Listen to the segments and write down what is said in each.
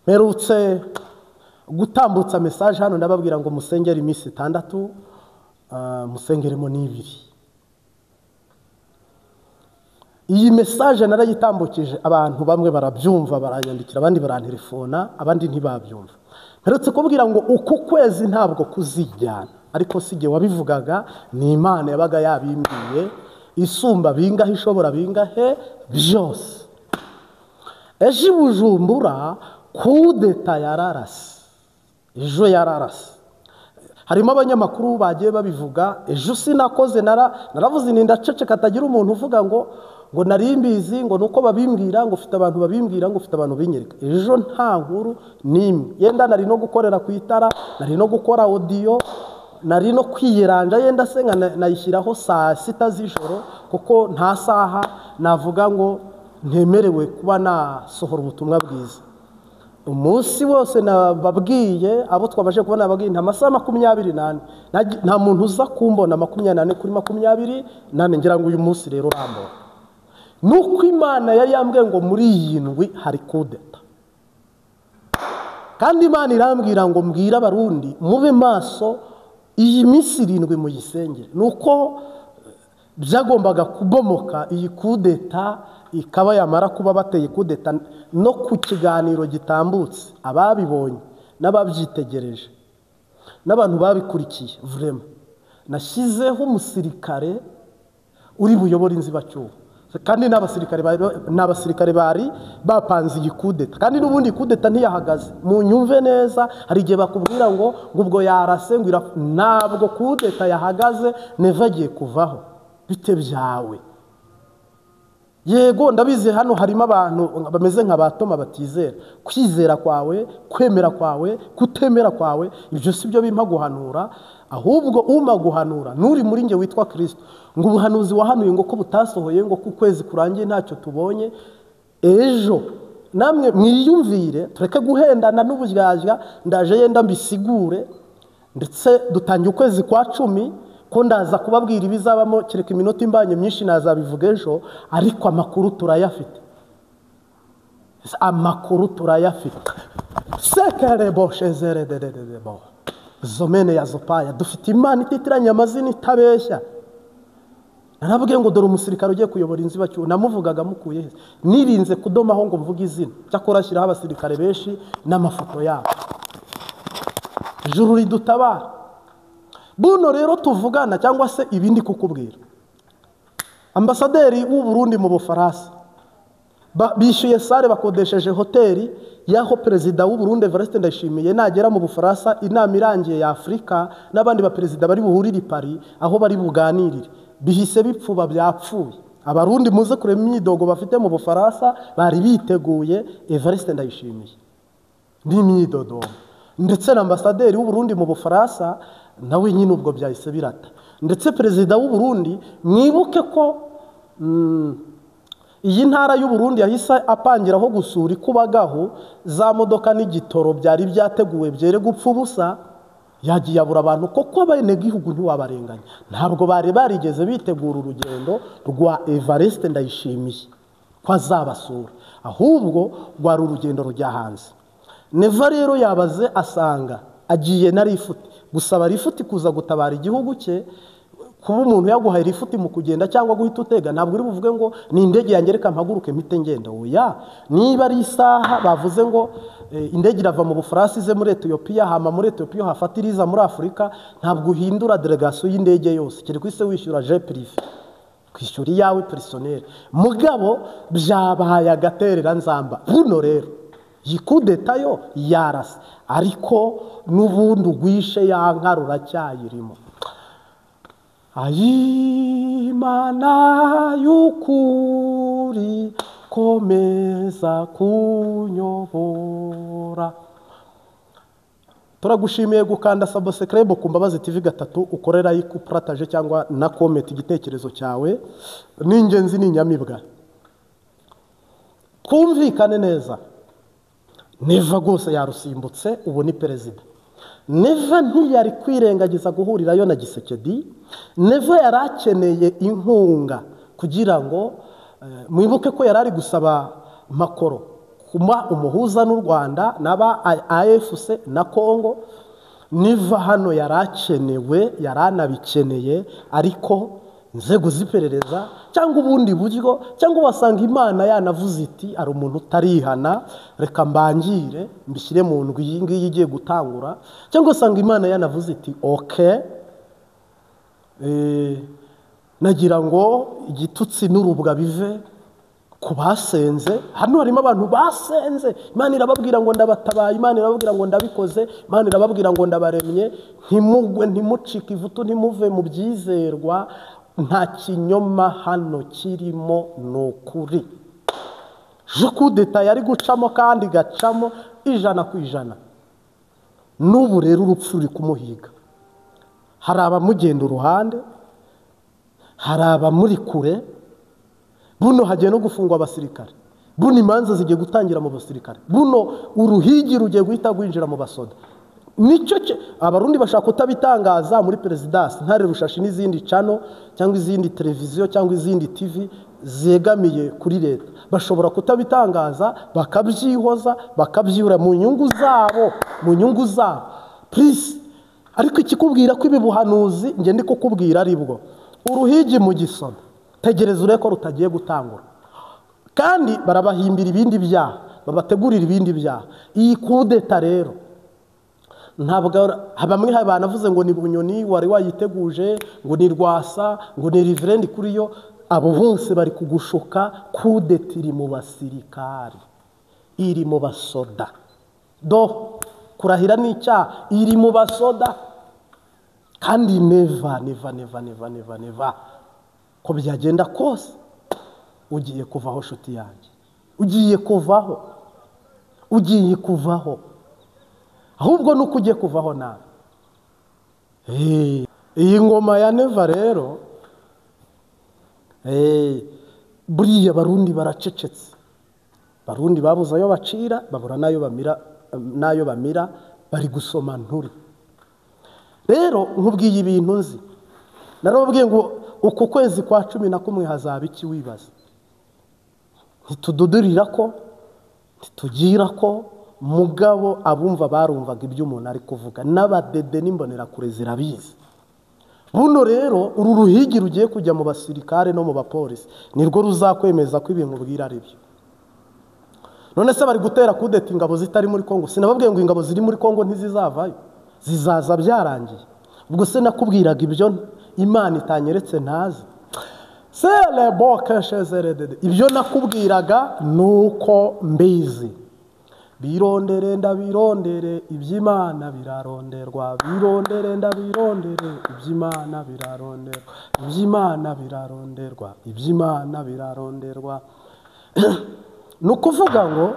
Mperutse gutambutsa message hano ndababwira ngo musengere iminsi 6, musengeremo n'ibiri. Iyi message narayitambukije, abantu bamwe barabyumva baranyandikira, abandi barantelefona, abandi ntibabyumva. Mperutse kubwira ngo uku kwezi ntabwo kuzijyana, ariko sije wabivugaga, ni Imana yabaga yabimbwiye, isumba bingahe, ishobora bingahe byose. Ejo Bujumbura kudeta yararase, ejo yararase. Harimo abanyamakuru bagiye babivuga, ejo sinakoze naravuze ni ndaceceka atagira umuntu uvuga ngo narimbizi, ngo nuko babimbwira, ngo ufite abantu babimbwira, ngo ufite abantu binyereka. Ejo nta nkuru nimwe, yenda nari no gukorera ku itara, nari no gukora audio, nari no kwiyeranja, yenda se nayishyiraho saa 6 z'ijoro, kuko nta saha navuga ngo ntemerewe kuba nasohora ubutumwa bwiza. Umunsi wose nababwiye, abo twabashe kubona nababwiye nta masaha 28, nta muntu uza kumbona 28 kuri 28, ngira ngo uyu munsi rero rambora. Nuko Imana yari yambwiye ngo muri iyi ndwi hari kudeta, kandi Imana irambwira ngo mbwira abarundi mube maso, iyi minsi 7 muyisengere. Nuko byagombaga kubomoka iyi kudeta, ikaba yamara kuba bateye kudeta. No ku kiganiro gitambutse, ababibonye n'ababyitegereje n'abantu babikurikiye, vraiment nashyizeho umusirikare uri buyobora inzibacyuho, kandi n'abasirikare bari bapanze iyi kudeta, kandi n'ubundi kudeta ntiyahagaze. Mu nyumve neza, hari igihe bakubwira ngo ubwo yarase, ngo ntabwo kudeta yahagaze, nevagiye kuvaho bite byawe. Yego ndabizi hano harimo abantu bameze nka batoma batizera. Kwizera kwawe, kwemera kwawe, kutemera kwawe, ibyo sibyo bimpa guhanura, ahubwo uma guhanura nuri muri nge witwa Kristo. Ngo ubuhanuzi wahanuye ngo ko butasohoye, ngo ku kwezi kurangiye ntacyo tubonye. Ejo namwe mwiyumvire, tureke guhendana n'uburyarya, ndaje yenda mbisigure, ndetse dutangiye ukwezi kwa 10, ko ndaza kubabwira ibizabamo, kereka iminota imbanye myinshi nazabivuga ejo, ariko amakuru turayafite. Amakuru turayafite. Sekere boshezere dededebo. Zomene ya zopaya, dufite Imana ititiranya amazina itabeshya. Narabwiye ngo dore umusirikare ugiye kuyobora inzibacyuho, namuvugaga mukuye he? Nirinze kudomaho ngo mvuge izina, cyakora ashyiraho abasirikare benshi n'amafoto yabo. Ijuru ridutabara. Buno rero tuvugana, cyangwa se ibindi kukubwira, ambasaderi w'u Burundi mu Bufaransa bishyuye sare, bakodesheje hoteli yaho perezida w'u Burundi Evariste Ndayishimiye nagera mu Bufaransa inama irangiye ya Afrika n'abandi ba perezida bari buhurire i Paris, aho bari buganirire. Bihise bipfuba byapfuye. Abarundi muze kurema imyidogo bafite mu Bufaransa, bari biteguye Evariste Ndayishimiye n'imyidodo. Ndetse na ambasaderi w'u Burundi mu Bufaransa nawe nyine ubwo byahise birata. Ndetse perezida w'u Burundi, mwibuke ko iyi ntara y'u Burundi yahise apangiraho gusura ikubagaho za modoka n'igitoro byari byateguwe byere gupfa ubusa, yagiye abura abantu. Koko abenegihugu ntiwabarenganya, ntabwo bari barigeze bitegura urugendo rwa Evariste Ndayishimiye ko azabasura, ahubwo rwari urugendo rujya hanze. Neva rero yabaze asanga agiye na rifuti, gusaba rifuti kuza gutabara igihugu cye. Kuba umuntu yaguhaye rifuti mu kugenda cyangwa guhita utega, ntabwo uri buvuge ngo ni indege yanjye reka mpaguruke mpite ngenda. Oya, niba ari isaha bavuze ngo indege irava mu Bufaransa ize muri Ethiopia, hama muri Ethiopia hafatira iza muri Afrika, ntabwo uhindura delegation y'indege yose, kiri kwise wishyura jet privé, kwishyura yawe personnel. Mugabo byabaye agaterera nzamba. Buno rero yikudeta yo yarase, ariko n'ubundi ugwishe yankarura cyayirimo. Ayimana y'ukuri komeza kunyobora. Turagushimiye gukanda subscribe ku Mbabazi TV 3, ukorera yiku partage cyangwa na comment igitekerezo cyawe. N'ingenzi ni nyamibwa. Kumvikane neza, Neva gose yarusimbutse, ubu ni perezida. Neva ntiyari kwirengagiza guhurirayo na Gisekedi. Neva yarakeneye inkunga kugira ngo mwibuke ko yarari gusaba Makoro kuma umuhuza n'u Rwanda n'aba AFC na Congo, niva hano yarakenewe yaranabikeneye, ariko inzego z'iperereza cyangwa ubundi buryo, cyangwa wasanga Imana yanavuze iti ari umuntu utarihana, reka mbangire mbishyire mu ndwi iyi ngiyi igiye gutangura, cyangwa usanga Imana yanavuze iti okay, nagira ngo igitutsi n'urubwa bive ku basenze. Hano harimo abantu basenze, Imana irababwira ngo ndabatabaye, Imana irababwira ngo ndabikoze, Imana irababwira ngo ndabaremye, ntimugwe ntimucike ivutu ntimuve mu byizerwa, nta kinyoma hano kirimo, n'ukuri. Jukudeta yari gucamo kandi gacamo 100%. N'ubu rero urupfu ruri kumuhiga. Hari abamugenda uruhande, hari abamuri kure, buno hagiye no gufungwa abasirikare, buno imanza zigiye gutangira mu basirikare, buno uruhigi rugiye guhita gwinjira mu basoda. Nicyo abarundi bashaka kutabitangaza muri perezidansi, ntare rushashi n'izindi channel cyangwa izindi televiziyo cyangwa izindi TV zegamiye kuri leta, bashobora kutabitangaza bakabyihoza bakabyura mu nyungu zabo, please. Ariko ikikubwira ko ibi buhanuzi nge ndi kukubwira aribwo uruhigi mu gisoda, tegereza ureko rutagiye gutangura, kandi barabahimbira ibindi byaha, babategurira ibindi byaha. Iyi kudeta rero ntabwo bamwe banavuze ngo ni Bunyoni wari wayiteguje, ngo ni Rwasa, ngo ni Reverend kuri yo. Abo bose bari kugushuka. Kudeta iri mu basirikari, iri mu basoda, do kurahira n'icyaha iri mu basoda. Kandi neva ko byagenda kose ugiye kuvaho shuti yanjye, ugiye kuvaho ahubwo nuko ugiye kuvaho nawe. Iyi ngoma ya neva rero, buriya barundi baracecetse, barundi babuze ayo bacira, babura nayo bamira, bari gusoma nturi. Rero nkubwiye ibintu nzi, narababwiye ngo uku kwezi kwa 11 hazaba iki wibaza. Ntitududurira ko, ntitugira ko, mugabo abumva barumvaga ibyo umuntu ari kuvuga, n'abadede n'imbonera kure zirabizi. Buno rero uru ruhigi rugiye kujya mu basirikare no mu bapolisi, nirwo ruzakwemeza ko ibintu bwira ari byo. None se bari gutera kudeta ingabo zitari muri Kongo? Sinababwiye ngo ingabo ziri muri Kongo ntizizavayo, zizaza byarangiye. Ubwo se nakubwiraga ibyo Imana itanyeretse ntazi. Sele boke shezerede, ibyo nakubwiraga nuko mbizi. Birondere ndabirondere iby'Imana biraronderwa, birondere ndabirondere iby'Imana biraronderwa, iby'Imana biraronderwa, iby'Imana biraronderwa. Nukuvuga ngo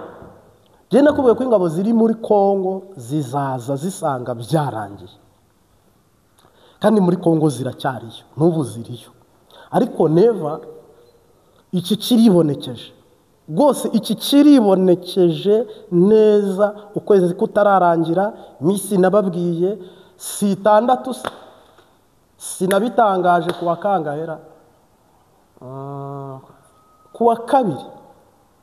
je nakubwiye ko ingabo ziri muri Kongo zizaza zisanga byarangiye, kandi muri Kongo ziracyariyo, n'ubu ziriyo. Ariko neva iki kiribonekeje rwose, iki kiribonekeje neza. Ukwezi kutararangira, misi nababwiye si 6, sinabitangaje kuwa kangahera, kuwa 2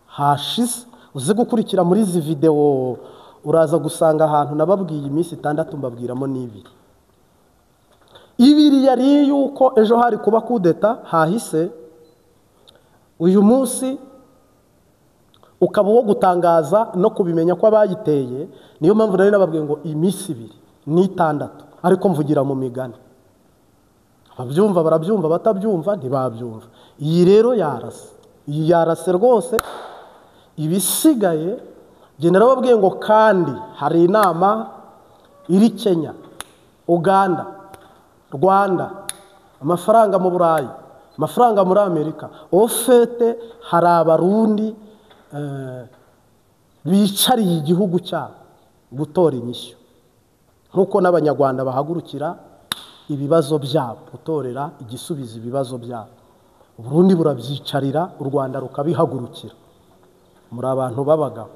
hashize. Uze gukurikira muri izi video uraza gusanga ahantu nababwiye imisi 6 mbabwiramo n'ibiri. Ibiri yari yuko ejo hari kuba kudeta, hahise uyu munsi ukaba wo gutangaza no kubimenya ko abayiteye. Niyo mpamvu rero nababwiye ngo imisi 2 ni 6, ariko mvugira mu migani. Ababyumva barabyumva, batabyumva ntibabyumva. Iyi rero yarase rwose. Ibisigaye je narababwiye ngo kandi hari inama iri Kenya, Uganda, Rwanda, amafaranga mu Burayi, amafaranga muri Amerika. Ofete hari abarundi bicariye igihugu cyabo gutora inyishyu, nkuko n'abanyarwanda bahagurukira ibibazo byabo, gutorera igisubizo ibibazo byabo. Uburundi burabyicarira, u Rwanda rukabihagurukira. Muri abantu babagabo.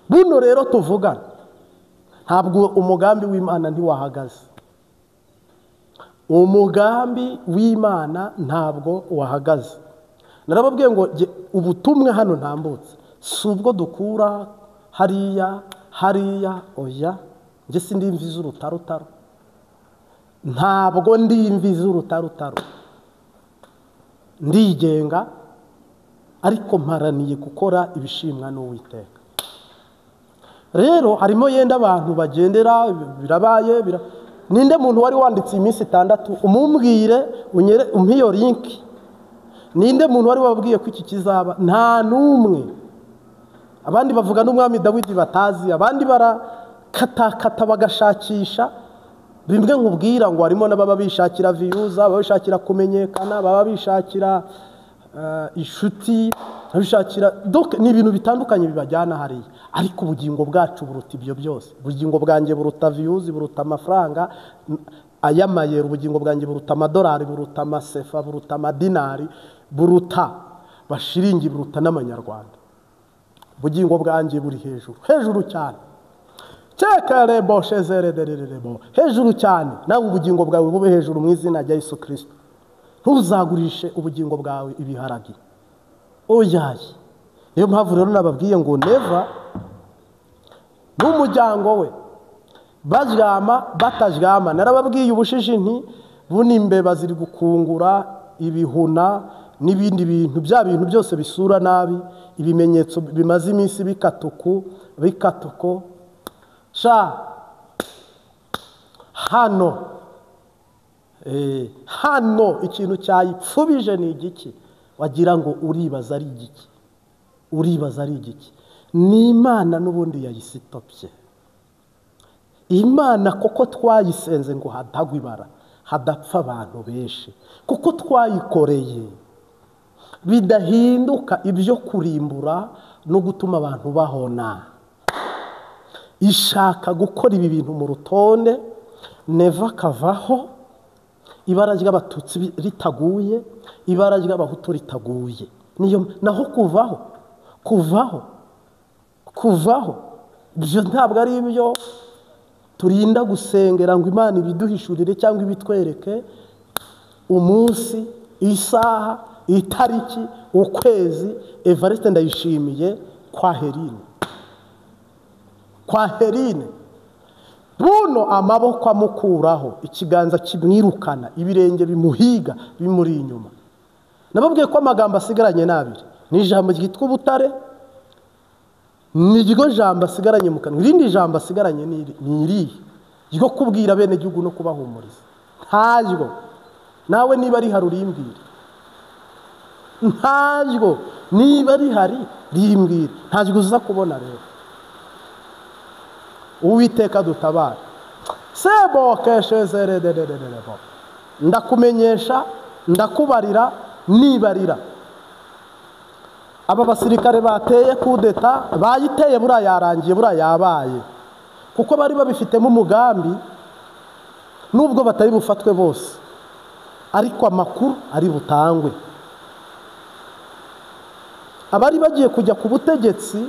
Buno rero tuvugana, ntabwo umugambi w'Imana ntiwahagaze. Umugambi w'Imana ntabwo wahagaze. Narababwiye ngo ubutumwe hano ntambutse si ubwo dukura hariya oya njye sindi imvi z'urutarutaro ntabwo ndi imvi z'urutarutaro ndigenga ariko mparaniye gukora ibishimwa n'Uwiteka rero harimo yenda abantu bagendera birabaye ninde muntu wari wanditse iminsi 6 umumbwire umpe iyo link ninde muntu wari wabwiye ko iki kizaba nta numwe abandi bavuga n'umwami Dawidi batazi abandi barakatakata bagashakisha bimwe nkubwira ngo harimo n'ababa bishakira views baba bishakira kumenyekana baba bishakira inshuti bishakira donc ni ibintu bitandukanye bibajyana hariya ariko ubugingo bwacu buruta ibyo byose ubugingo bwanjye buruta views buruta amafaranga ayamayero ubugingo bwanjye buruta amadolari buruta amasefa buruta amadinari buruta bashiringi buruta n'amanyarwanda ubugingo bwanjye buri hejuru cyane cekarebo shezeredererebo hejuru cyane nawe ubugingo bwawe bube hejuru mu izina rya Yesu Kristo ntuzagurishe ubugingo bwawe ibiharagi oyaye niyo mpamvu rero nababwiye ngo neva n'umuryango we baryama bataryama narababwiye ubushishi nti bunimbe baziri gukungura ibihuna n'ibindi bintu bya bintu byose bisura nabi ibimenyetso bimaze iminsi bikatuko sha hano ikintu cyayipfubije ni igiki wagira ngo uribaza ari igiki ni Imana n'ubundi yayisitopye Imana koko twayisenze ngo hadagwa ibara hadapfa abantu benshi kuko twayikoreye bidahinduka ibyo kurimbura no gutuma abantu bahona ishaka gukora ibi bintu mu rutonde neva kavaho ibara ry'abatutsi ritaguye ibara ry'abahutu ritaguye niyo naho kuvaho ibyo ntabwo ari ibyo turinda gusengera ngo Imana ibiduhishurire cyangwa ibitwereke umunsi isaha itariki ukwezi Evariste Ndayishimiye kwa Herine buno amaboko amukuraho ikiganza kimwirukana ibirenge bimuhiga bimuri inyuma nababwiye ko amagambo asigaranye nabiri ni ijambo ryitwa ubutare ni iryo jambo asigaranye mu kanwa irindi jambo asigaranye ni irihe ryo kubwira bene gihugu no kubahumuriza ntaryo nawe niba ari hari urimbwira ntaryo niba ari hari rimbwira ntaryo uza kubona rero Uwiteka dutabara sebo keshezeredererebo ndakumenyesha ndakubarira nibarira aba basirikare bateye kudeta bayiteye bura yarangiye bura yabaye kuko bari babifitemo umugambi nubwo batari bufatwe bose ariko amakuru ari butangwe abari bagiye kujya ku butegetsi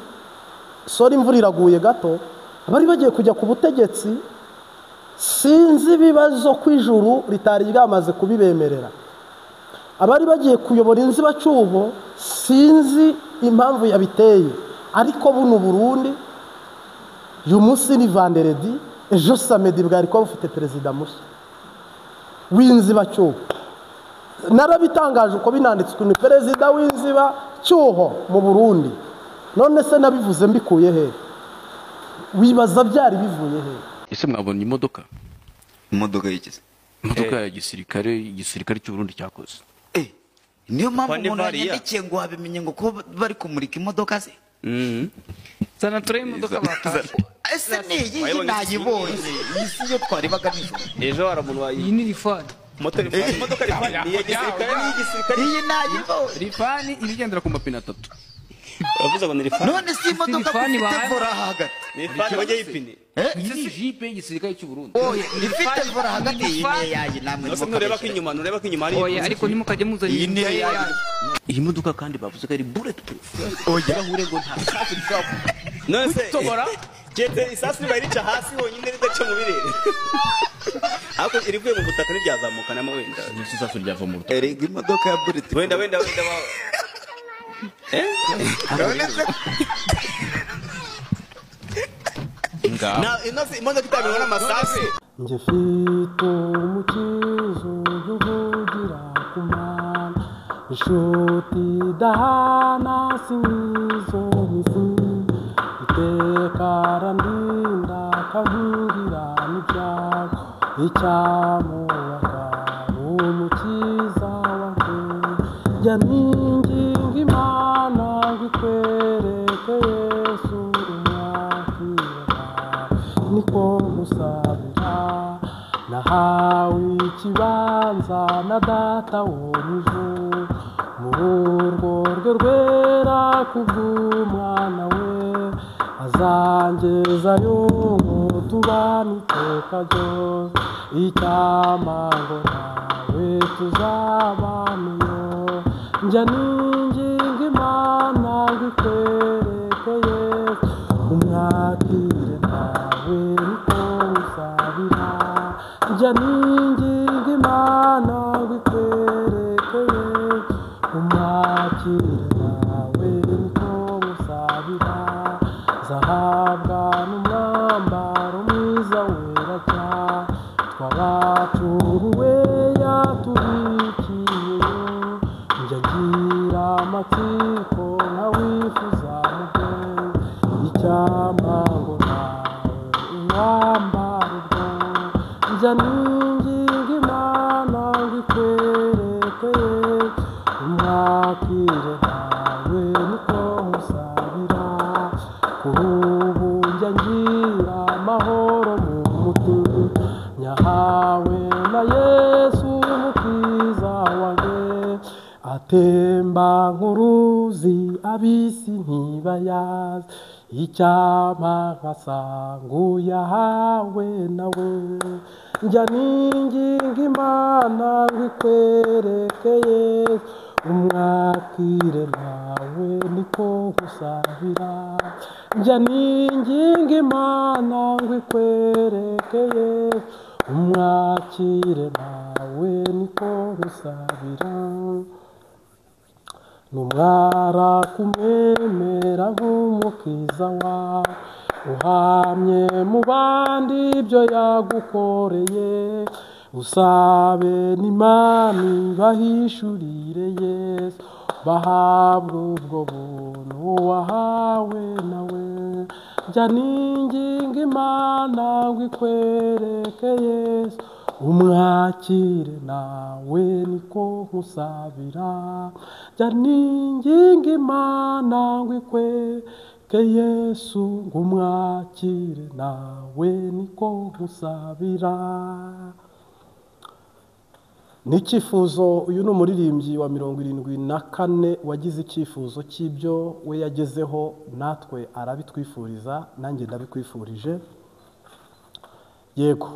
sori imvura iraguye gato abari bagiye kujya ku butegetsi sinzi ibibazo kw'ijuru ritari ryamaze kubibemerera abari bagiye kuyobora inzibacuho sinzi impamvu yabiteye ariko buno Burundi uyu munsi ni Vanderedi ejo samedi bwari ko bufite perezida mushya w'inzibacuho narabitangaje uko binanditswe ni perezida w'inzibacuho mu Burundi none se nabivuze mbikuye he wibaza byari bivuye he ese mwabonye imodoka y'ikize imodoka ya igisirikare cy'u Burundi cyakoze niyo mpamvu umuntu yandikiye ngo wabimenye ngo ko bari kumurika imodoka ze sana tureye imodoka batashye ese niyi nayibonye iyi si yo twaribaga nijoro ejo haramuntu iyi ni rifani imodoka rifani ni igisirikare iyi nayibonye rifani ibigendera ku mapine 3 uravuze ngo ni rifani none si imodoka ifite vora hagati ni rifani bajya yipine iyi ni jipe y'igisirikare cy'u Burundi oya ifite vora hagati iyi ni yayi namwe nureba ko inyuma ari oya ariko nimukajye muzana iyi ni yayi iyi modoka kandi bavuze ko ari bulletproof oya hure ngo nta safi cyapa none se tobora jete isasi bayirica hasi honyine ridaca mu birere ariko irivuye mu butaka niryazamuka nama wenda ni safi ryava mu ruto erega imodoka ya bulletproof wenda imodoka itabiriwe n'amasasu. Njye mfite umukizo uvugira ku Mana, inshuti idahana singizo n'isi, iteka arandinda akankingira n'ibyago, icyamubaka umukiza wanjye. Njya ninginga Imana ngo ikwereke Yesu umwakira, niko musabira. Nahawe ikibanza na data wo mw'ijuru, mu rugo rwe rwera kubw'umwana we, azangezayo ngo tubane iteka ryose. Icyampa ngo nawe tuzabaneyo. Njya ninginga Imana ngo ikwereke Yesu umwakire, nawe niko musabira. Njya ninginga Imana ngo ikwereke Yesu umwakire, nawe niko musabira. Zahabwa n'umwambaro mwiza wera cyane, twabacunguwe yatubikiyeyo. Njya ngira amatsiko nkawifuza mu bwenge, icyampa ngo nawe umwambaro bwo. Njya ninginga Imana ngo ikwereke Yesu umwakire, nawe niko musabira. Kuri ubu njya ngira amahoro mu mutima, nyahawe na Yesu umukiza wanjye. Atemba nk'uruzi ab'isi ntibayazi, icyampa nkasanga uyahawe nawe. Njya ninginga Imana ngo ikwereke Yesu umwakire, nawe niko musabira. Njya ninginga Imana ngo ikwereke Yesu umwakire, nawe niko musabira. Numwara kumwemera nk'umukiza wawe, uhamye mu bandi ibyo yagukoreye, usabe n'Imana bahishurire Yesu, bahabwe ubwo buntu wahawe nawe. Njya ninginga Imana ngo ikwereke Yesu umwakire, nawe niko musabira. Njya ninginga Imana ngo ikwereke Yesu ngo umwakire, nawe niko musabira. N'icyifuzo, uyu ni umuririmbyi wa 74 wagize icyifuzo cy'ibyo we yagezeho, natwe arabitwifuriza, nanjye ndabikwifurije. Yego,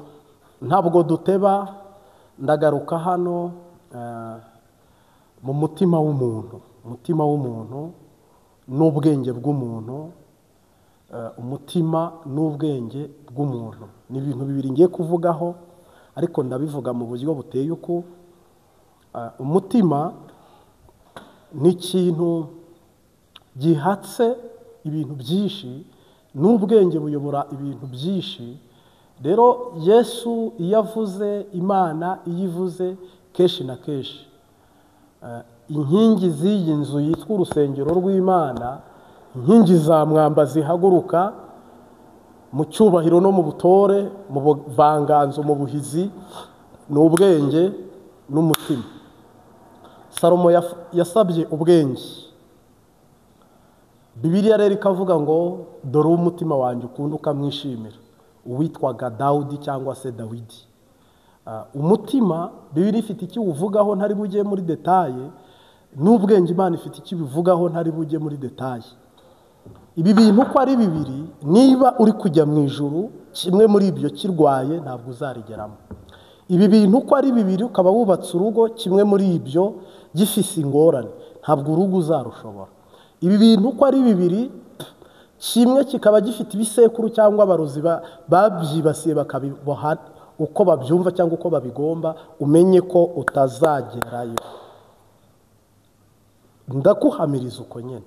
ntabwo duteba, ndagaruka hano mu mutima w'umuntu. Umutima w'umuntu n'ubwenge bw'umuntu, umutima n'ubwenge bw'umuntu ni ibintu bibiri ngiye kuvugaho, ariko ndabivuga mu buryo buteye uko. Umutima ni ikintu gihatse ibintu byinshi, n'ubwenge buyobora ibintu byinshi. Rero Yesu iyo avuze, Imana iyo ivuze kenshi na kenshi, inkingi z'iyi nzu yitwa urusengero rw'Imana, inkingi za mwamba zihaguruka mu cyubahiro no mu butore, mu buvanganzo, mu buhizi, ni ubwenge n'umutima. Salomo yasabye ubwenge. Bibiliya rero ikavuga ngo dore umutima wanjye ukunda ukamwishimira, uwitwaga Dawudi cyangwa se Dawidi. Umutima Bibiliya ifite icyo uvugaho ntari bujye muri detaye, n'ubwenge Imana ifite icyo bivugaho ntari bujye muri detaye. Ibi bintu uko ari bibiri, niba uri kujya mu ijuru, kimwe muri ibyo kirwaye ntabwo uzarigeramo. Ibi bintu uko ari bibiri, ukaba wubatse urugo, kimwe muri ibyo gifise ingorane, ntabwo urugo uzarushobora. Ibi bintu uko ari bibiri, kimwe kikaba gifite ibisekuru cyangwa abarozi babyibasiye bakabiboha uko babyumva cyangwa uko babigomba, umenye ko utazagerayo. ndakuhamiriza uko nyine,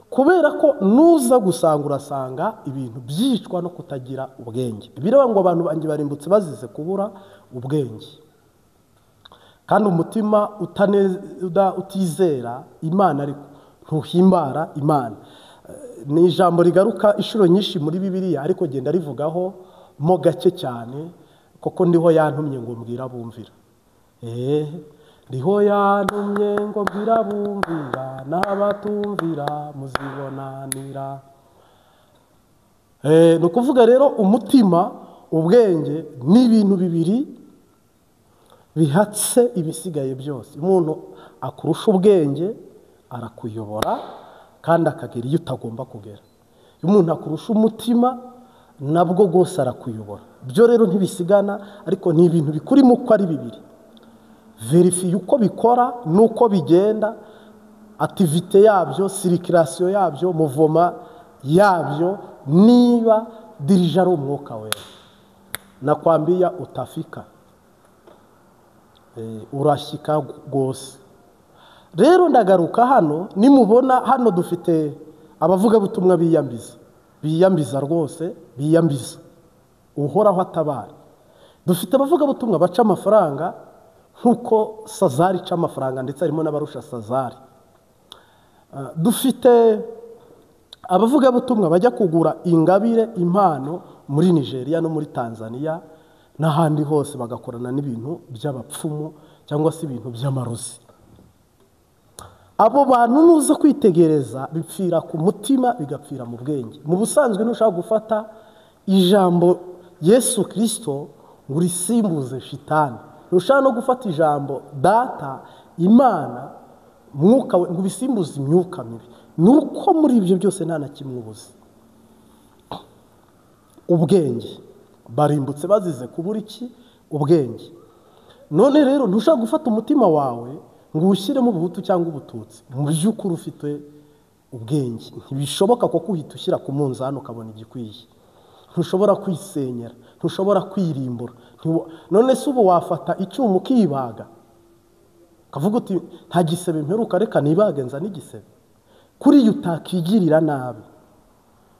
kubera ko nuza gusanga urasanga ibintu byicwa no kutagira ubwenge. Bireba ngo abantu banjye barimbutse bazize kubura ubwenge. Kandi umutima utizera Imana ariko ntuhimbara Imana. Ni ijambo rigaruka inshuro nyinshi muri Bibiliya, ariko genda rivugaho mo gake cyane, kuko ndiho yantumye ngo mbwira bumvira. Ndiho yantumye ngo mbwira bumvira, n'abatumvira muzibonanira. Ni ukuvuga rero umutima, ubwenge ni ibintu bibiri bihatse ibisigaye byose. Umuntu akurusha ubwenge arakuyobora kandi akagera iyo utagomba kugera. Iyo umuntu akurusha umutima nabwo rwose arakuyobora. Byo rero ntibisigana, ariko ni ibintu bikurimo uko ari bibiri. Verifiye uko bikora n'uko bigenda, activite yabyo, circulation yabyo, muvoma yabyo, niba dirija ari umwuka wera. Nakwambia utafika, urashyika rwose. Rero ndagaruka hano, nimubona hano dufite abavugabutumwa biyambiza rwose, biyambiza uhoraho atabara. Dufite abavugabutumwa baca amafaranga nk'uko Sazari ica amafaranga, ndetse harimo n'abarusha Sazari. Dufite abavugabutumwa bajya kugura ingabire, impano muri Nigeria no muri Tanzania n'ahandi hose, bagakorana n'ibintu by'abapfumu cyangwa se ibintu by'amarozi. Abo bantu nuza kwitegereza bipfira ku mutima, bigapfira mu bwenge. Mu busanzwe ntushaka gufata ijambo Yesu Kristo ngo urisimbuze shitani. Ntushaka no gufata ijambo data Imana mwuka we ngo ubisimbuze imyuka mibi. Nuko muri ibyo byose nta na kimwe ubuze. Ubwenge barimbutse bazize kubura iki? Ubwenge. None rero ntushaka gufata umutima wawe ngo ushyiremo ubuhutu cyangwa ubututsi. Mu by'ukuri ufite ubwenge. Ntibishoboka ko uhita ushyira ku munzani ukabona igikwiye. Ntushobora kwisenyera, ntushobora kwirimbura. None se ubu wafata icyuma ukibaga kavuga uti nta gisebe mperuka, reka nibage nza n'igisebe. Kuri iyo utakigirira nabi.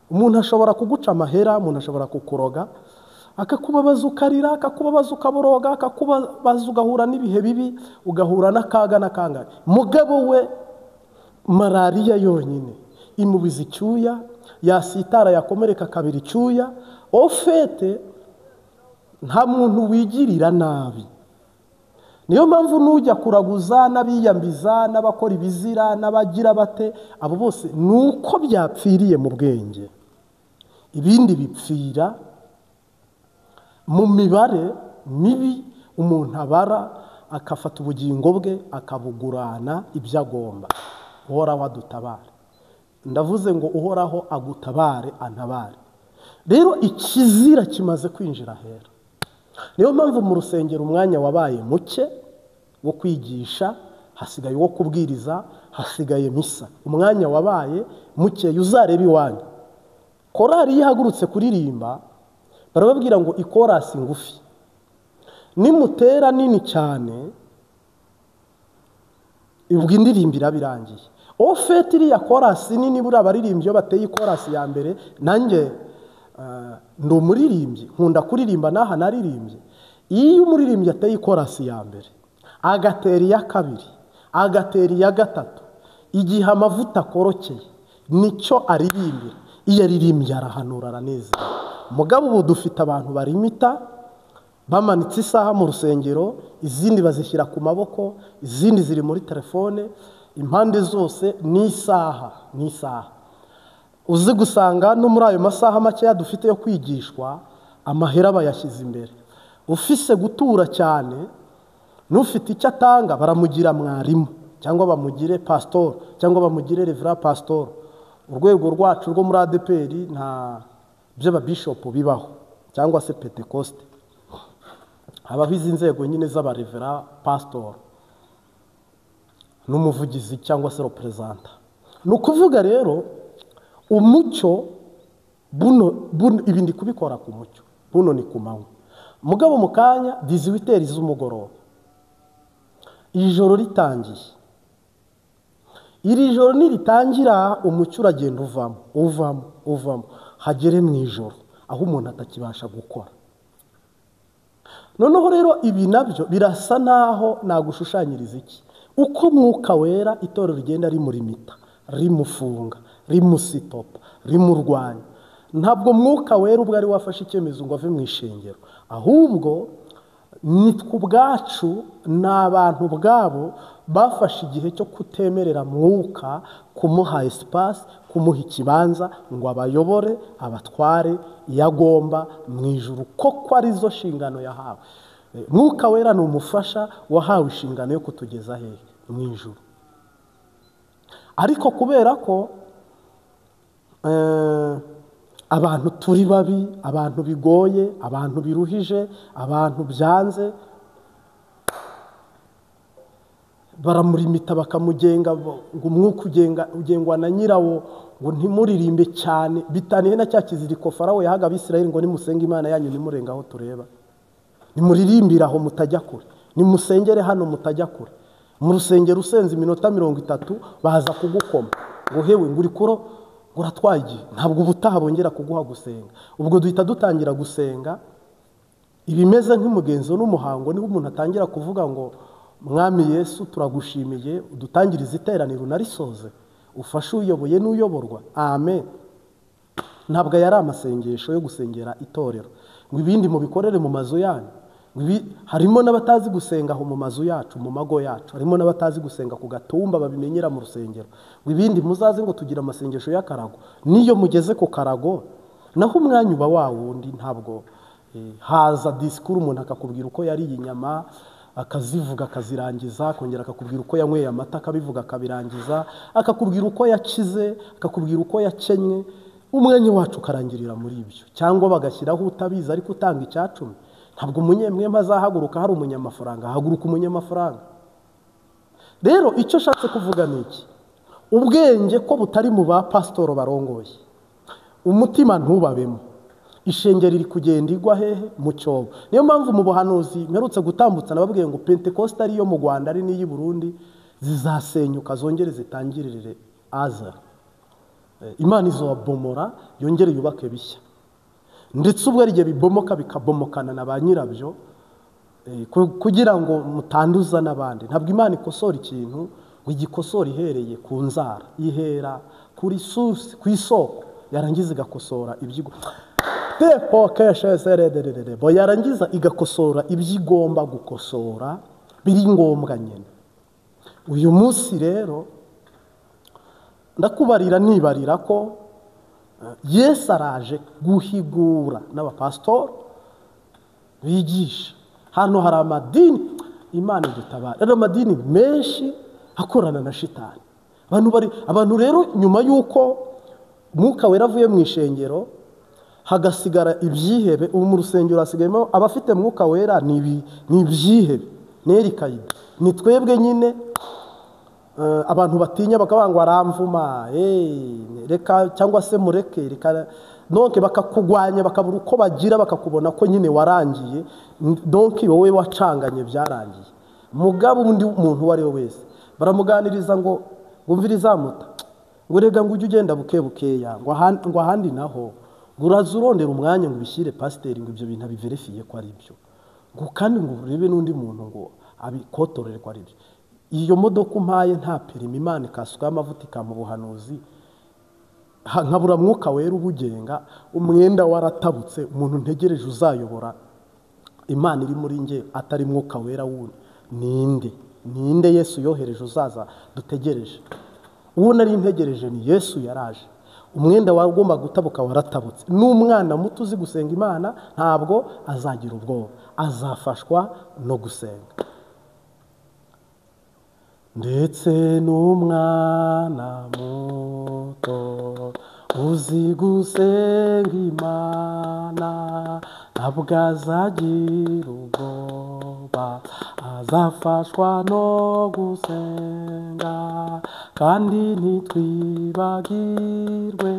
Umuntu ashobora kuguca amahera, umuntu ashobora kukuroga, akakubabaza ukarira, akakubabaza ukaboroga, akakubabaza ugahura n'ibihe bibi, ugahura n'akaga n'akangare. Mugabo we malariya yonyine imubiza icyuya, yasitara yakomereka kabiri icyuya. Ofete nta muntu wigirira nabi. Niyo mpamvu nujya kuraguza n'abiyambiza n'abakora ibizira n'abagira bate, abo bose nuko byapfiriye mu bwenge. Ibindi bipfira mu mibare mibi umuntu abara, akafata ubugingo bwe akabugurana ibyo agomba. Uhoraho adutabare. Ndavuze ngo uhoraho agutabare, antabare. Rero ikizira kimaze kwinjira hera. Niyo mpamvu mu rusengero umwanya wabaye muke wo kwigisha, hasigaye wo kubwiriza, hasigaye misa. Umwanya wabaye muke. Uzarebe iwanyu korari yihagurutse kuririmba, barababwira ngo ikorasi ngufi. Nimutera nini cyane ubwo indirimbira birangiye. Ofete iriya korasi nini, buriya abaririmbyi bateye ikorasi ya mbere. Nanjye ndi umuririmbyi, nkunda kuririmba, n'aha naririmbye. Iyo umuririmbyi ateye ikorasi ya mbere, agatera iya kabiri, agatera iya gatatu, igihe amavuta akorokeye nicyo aririmbira. Iyo aririmbye arahanura, aranezera. Mugabo ubu dufite abantu barimita, bamanitse isaha mu rusengero, izindi bazishyira ku maboko, izindi ziri muri telefone, impande zose ni isaha, ni isaha. Uzi gusanga no muri ayo masaha makeya dufite yo kwigishwa, amahera bayashyize imbere. Ufise gutura cyane, n'ufite icyo atanga baramugira mwarimu, cyangwa bamugire pastor, cyangwa bamugire revera pastor. Urwego rwacu rwo muri ADPR nta by'ababishopu bibaho, cyangwa se Pentecoste. Habaho izi nzego nyine z'abarevera pastor n'umuvugizi cyangwa se representa. Ni ukuvuga rero umucyo buno ibindi kubikora ku mucyo, buno ni ku manywa. Mugabo mu kanya 18 z'umugoroba, ijoro ritangiye, iri joro niritangira umucyo uragenda uvamo hagere mu ijoro aho umuntu atakibasha gukora. Noneho rero ibi nabyo birasa naho nagushushanyiriza iki, uko Mwuka Wera itorero rigenda rimurimita, rimufunga, rimusitopa, rimurwanya. Ntabwo Mwuka Wera ubwo ari wafashe icyemezo ngo ave mu ishengero, ahubwo nitwe ubwacu n'abantu bwabo bafashe igihe cyo kutemerera Mwuka kumuha espace, kumuha ikibanza ngo abayobore, abatware iyo agomba mu ijuru, koko arizo nshingano yahawe. Mwuka Wera ni umufasha wahawe inshingano yo kutugeza hehe? Mu ijuru. Ariko kubera ko abantu turi babi, abantu bigoye, abantu biruhije, abantu byanze, baramurimita bakamugenga ngo umwuka ugengwa na nyirawo, ngo ntimuririmbe cyane. Bitaniye na cya kiziriko Farawo yahaga Abisirayeli ngo nimusenga Imana yanyu nimurenga aho tureba, nimuririmbire aho mutajya kure, nimusengere hano mutajya kure. Mu rusengero usenze iminota 30 baza kugukoma ngo hewe nguri kuro uratwaye igihe, ntabwo ubutaha bongera kuguha gusenga. Ubwo duhita dutangira gusenga ibimeze nk'umugenzo n'umuhango, niho umuntu atangira kuvuga ngo Mwami Yesu turagushimiye udutangiriza iteraniro narisoze, ufashe uyoboye n'uyoborwa. Amen. Ntabwo yari amasengesho yo gusengera itorero ngo ibindi mubikorere mu mazu yanyu. Harimo n'abatazi gusenga aho mu mazu yacu, mu mago yacu. Harimo n'abatazi gusenga ku gatumba babimenyera mu rusengero. Ngo ibindi muzaze ngo tugira amasengesho y'akarago. Niyo mugeze ku karago naho umwanya uba wawundi, ntabwo haza disikuru umuntu akakubwira uko yariye inyama akazivuga akazirangiza, akongera akakubwira uko yanyweye amata akabivuga akabirangiza, akakubwira uko yakize, akakubwira uko yakenywe. Umwanya wacu karangirira muri ibyo, cyangwa bagashyiraho utabizi ariko utanga icyacumi. Ntabwo umunyemwema azahaguruka hari umunyamafaranga, haguruka umunyamafaranga. Rero icyo shatse kuvuga ni iki, ubwenge ko butari mu ba pasitoro barongoye, umutima ntubabemo, ishengero riri kugenda igwa hehe? Mu cyobo. Niyo mpamvu mu buhanuzi mperutse gutambutsa nababwiye ngo Pentecost ari yo mu Rwanda ari n'iyi Burundi zizasenyuka zongere zitangirire aza. Imana izobomora yongere yubake bishya. Ndetse ubwo ari gihe bibomoka bikabomokana na ba nyirabyo kugira ngo mutanduza n'abandi. Ntabwo Imana ikosora ikintu ngo igikosora ihereye ku nzara, ihera kuri source, ku isoko, yarangiza igakosora ibyigo yarangiza igakosora ibyigomba gukosora biri ngombwa nyine. Uyu munsi rero ndakubarira nibarira ko Yesu araje guhigura n'abapastori bigisha. Hano hari amadini, Imana idutabara, rero amadini menshi akorana na shitani. Abantu rero nyuma y'uko Mwuka Wera avuye mu ishengero hagasigara ibyihebe, ubu mu rusengero hasigayemo abafite Mwuka Wera ni ibyihebe, nerikayide, ni twebwe nyine abantu batinya bakabangwa aramvuma reka cyangwa se mureke reka, donc bakakugwanya bakabura uko bagira, bakakubona ko nyine warangiye, donc wowe wacanganye byarangiye. Mugabo undi muntu wari we wese baramuganiriza ngo wumviriza muta ngo rega ngo ujye ugenda bukebukeya ngo ahandi naho uraza urondera umwanya ngo ubishyire pasiteri ngo ibyo bintu abiverifiye ko ari byo, ngo kandi ngo urebe n'undi muntu ngo abikotorere ko ari byo. Iyo modoka umpaye nta perimi, Imana ikasukaho amavuta ikamu buhanuzi, nkabura Mwuka Wera ubugenga, umwenda waratabutse, umuntu ntegereje uzayobora Imana iri muri nge atari Mwuka Wera wundi ninde Yesu yohereje uzaza dutegereje? Uwo nari ntegereje ni Yesu yaraje, umwenda wagomba gutabuka waratabutse. N'umwana muto uzi gusenga Imana ntabwo azagira ubwoba, azafashwa no gusenga. Ndetse n'umwana muto uzi gusenga Imana ntabwo azagira ubwoba, ubwoba azafashwa no gusenga kandi ntitwibagirwe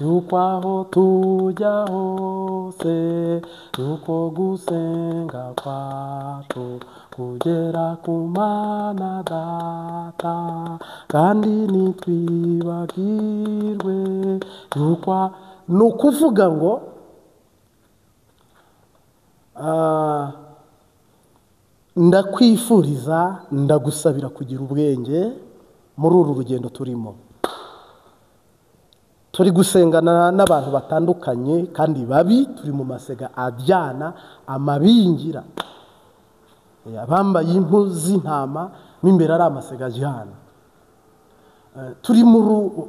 yuko aho tujya hose yuko gusenga kwacu kugera ku Mana Data kandi ntitwibagirwe yuko ni ukuvuga ngo ndakwifuriza ndagusabira kugira ubwenge muri uru rugendo turimo. Turi gusengana n'abantu batandukanye kandi babi, turi mu masega abyana amabingira, abambaye impu z'intama m'imbere ari amasega ajyana. Turi mu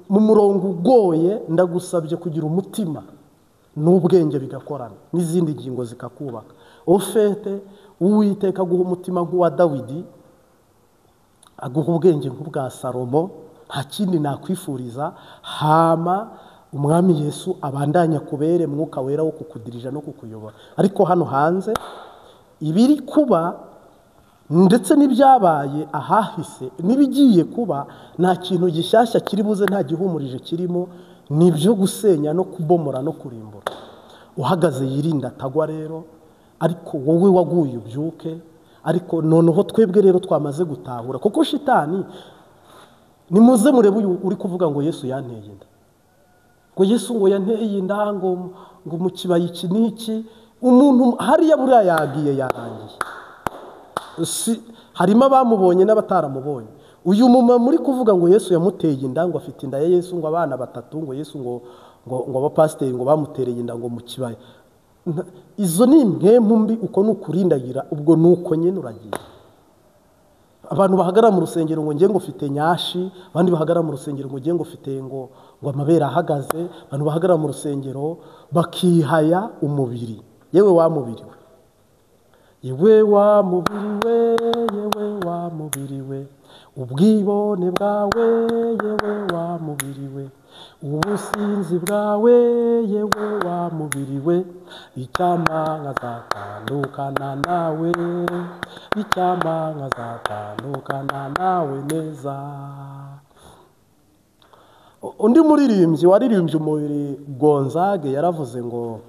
murongo ugoye, ndagusabye kugira umutima n'ubwenge bigakorana n'izindi ngingo zikakubaka. Ufite Uwiteka aguha umutima nk'uwa Dawidi, aguha ubwenge nk'ubwa Salomo, nta kindi nakwifuriza. Hama umwami Yesu abandanya kubere mwuka wera wo kukudirija no kukuyobora. Ariko hano hanze ibiri kuba ndetse n'ibyabaye ahahise n'ibigiye kuba, nta kintu gishyashya kiri buze, nta gihumurije kirimo, nibyo gusenya no kubomora no kurimbura. Uhagaze yirinda atagwa rero, ariko wowe waguye ubyuke. Ariko noneho twebwe rero twamaze gutahura, kuko shitani nimuze murebe uyu uri kuvuga ngo Yesu yanteye inda, ngo Yesu ngo yanteye inda, ngo mu kibaya iki n'iki. Umuntu hariya buriya yagiye yarangiye, harimo abamubonye n'abataramubonye. Uyu mumama muri kuvuga ngo Yesu yamuteye inda, ngo afite inda ya Yesu, ngo abana batatu, ngo Yesu ngo abapasiteri ngo bamutereye inda ngo mu kibaya. Izo ni impemu mbi, uko ni ukurindagira, ubwo ni uko nyine uragiye. Abantu bahagarara mu rusengero ngo ngiye ngo ufite nyashi, abandi bahagarara mu rusengero ngo ngiye ngo ufite ngo amabere ahagaze, abantu bahagarara mu rusengero bakihaya umubiri. Yewe wa mubiri we, yewe wa mubiri we, yewe wa mubiri we, ubwibone bwawe, yewe wa mubiri we, ubusinzi bwawe, yewe wa mubiri we, icyama nkazatandukana nawe, icyama nkazatandukana nawe neza. Undi muririmbyi waririmbye umubiri Gonzague yaravuze ngo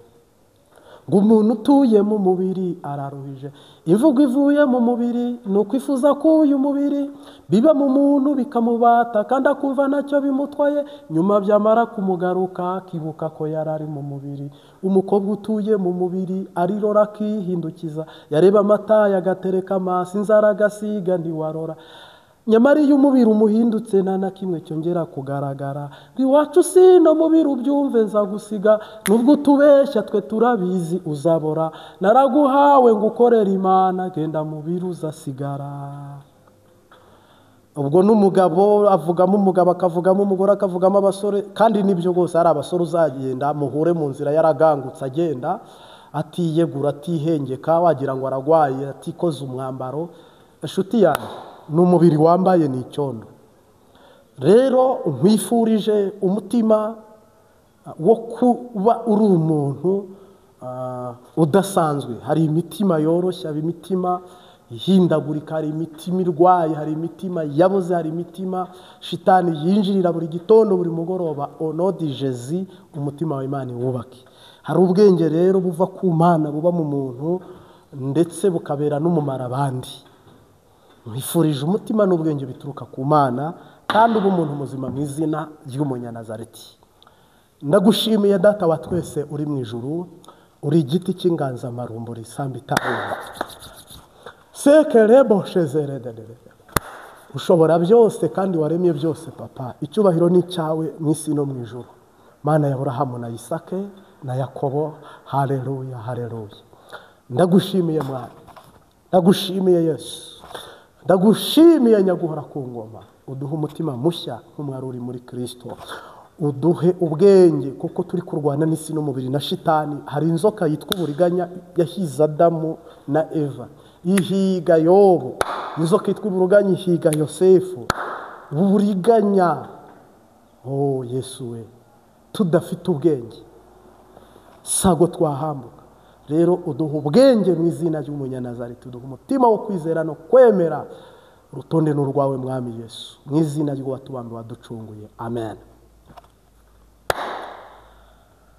umuntu utuye mu mubiri araruhije. Imvugo ivuye mu mubiri ni ukwifuza ko uyu mubiri biba mu muntu bikamubata, kandi akumva nacyo bimutwaye, nyuma byamara kumugaruka akibuka ko yari ari mu mubiri. Umukobwa utuye mu mubiri arirora akihindukiza, yareba amata yagatereka amaso, inzara agasiga ntiwarora. Nyamara iyo umubiri umuhindutse nta na kimwe cyongera kugaragara. Iwacu sino mubiri ubyumve nzagusiga, nubwo utubeshya twe turabizi uzabora. Naraguhawe ngo ukorere Imana, genda mubiri uzasigara. Ubwo n'umugabo avugamo umugabo, akavugamo umugore, akavugamo abasore, kandi nibyo rwose ari abasore uzagenda muhure mu nzira yaragangutse agenda atiyegura atihengeka, wagira ngo aragwaye atikoze umwambaro. Inshuti yanjye, n'umubiri wambaye ni icyondo. Rero nkwifurije umutima wo kuba uri umuntu udasanzwe. Hari imitima yoroshye, hari imitima ihindagurika, hari imitima irwaye, hari imitima yaboze, hari imitima shitani yinjirira buri gitondo buri mugoroba. Onodi Jezi, umutima wa Imana wubake. Hari ubwenge rero buva ku Mana buba mu muntu ndetse bukabera n'umumaro abandi. Mwifurije umutima n'ubwenge bituruka ku Mana, kandi uba umuntu muzima mu izina ry'Umunyanazareti. Ndagushimiye Data wa twese uri mu ijuru, uri igiti cy'inganzamarumbo risamba itarumba. Sekerebo shezerede, ushobora byose kandi waremye byose Papa. Icyubahiro ni cyawe mu isi no mu ijuru. Mana ya Aburahamu na Isake na Yakobo, haleluya haleluya. Ndagushimiye Mwana, ndagushimiye Yesu, ndagushimiye nyaguhora ku ngoma. Uduhe umutima mushya nk'umwari uri muri Kristo, uduhe ubwenge kuko turi kurwana n'isi n'umubiri na shitani. Hari inzoka yitwa uburiganya yahize Adamu na Eva, ihiga Yobu. Inzoka yitwa uburiganya ihiga Yosefu. Uburiganya, oh Yesu we, tudafite ubwenge sago twahambuka. rero uduha ubwenge mu izina ry'umunyanazareti, uduha umutima wo kwizera no kwemera. Urutonde ni urwawe mwami Yesu, mu izina ry'uwatubambe waducunguye, amen.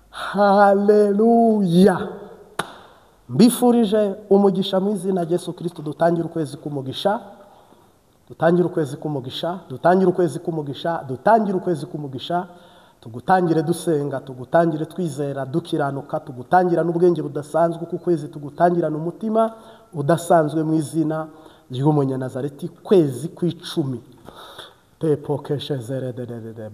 Haleluya. Mbifurije umugisha mu izina rya Yesu Kristo. Dutangire ukwezi k'umugisha, dutangire ukwezi k'umugisha, dutangire ukwezi k'umugisha, dutangire ukwezi k'umugisha. Tugutangire dusenga, tugutangire twizera, dukiranuka, tugutangira n'ubwenge budasanzwe, ku kwezi tugutangirana umutima udasanzwe mu izina ry'umunyanazareti. Kwezi kw'icumi tepokeshe zere de